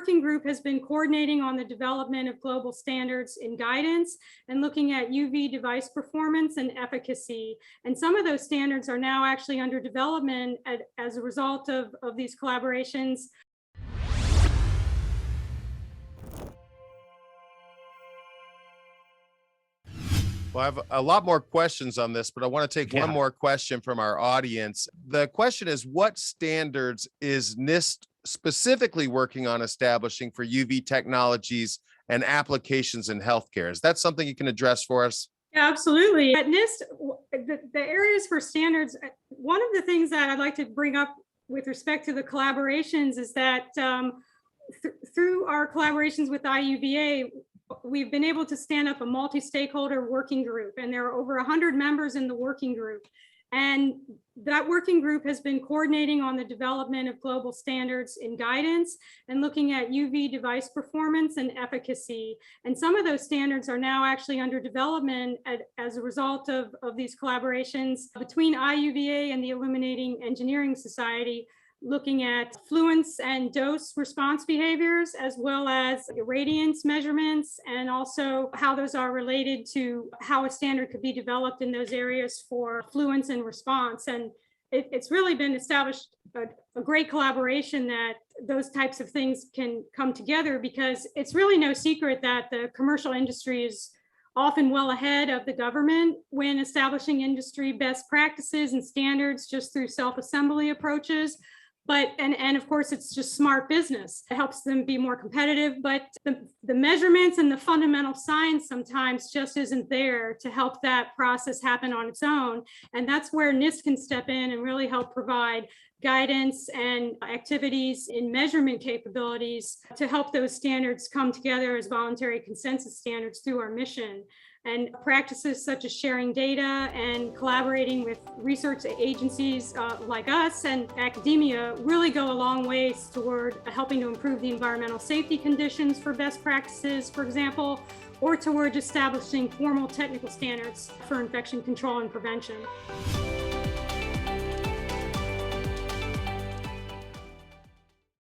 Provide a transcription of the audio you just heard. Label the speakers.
Speaker 1: working group has been coordinating on the development of global standards and guidance and looking at UV device performance and efficacy. And some of those standards are now actually under development as a result of these collaborations.
Speaker 2: Well, I have a lot more questions on this, but I want to take one more question from our audience. The question is, what standards is NIST specifically working on establishing for UV technologies and applications in healthcare? Is that something you can address for us?
Speaker 1: Yeah, absolutely. At NIST, the areas for standards, one of the things that I'd like to bring up with respect to the collaborations is that through our collaborations with IUVA, we've been able to stand up a multi-stakeholder working group, and there are over 100 members in the working group. And that working group has been coordinating on the development of global standards and guidance and looking at UV device performance and efficacy. And some of those standards are now actually under development as a result of these collaborations between IUVA and the Illuminating Engineering Society, looking at fluence and dose response behaviors, as well as irradiance measurements, and also how those are related to how a standard could be developed in those areas for fluence and response. And it's really been established a great collaboration that those types of things can come together, because it's really no secret that the commercial industry is often well ahead of the government when establishing industry best practices and standards just through self-assembly approaches. But, and of course, it's just smart business. It helps them be more competitive, but the measurements and the fundamental science sometimes just isn't there to help that process happen on its own. And that's where NIST can step in and really help provide guidance and activities in measurement capabilities to help those standards come together as voluntary consensus standards through our mission. And practices such as sharing data and collaborating with research agencies like us and academia really go a long ways toward helping to improve the environmental safety conditions for best practices, for example, or toward establishing formal technical standards for infection control and prevention.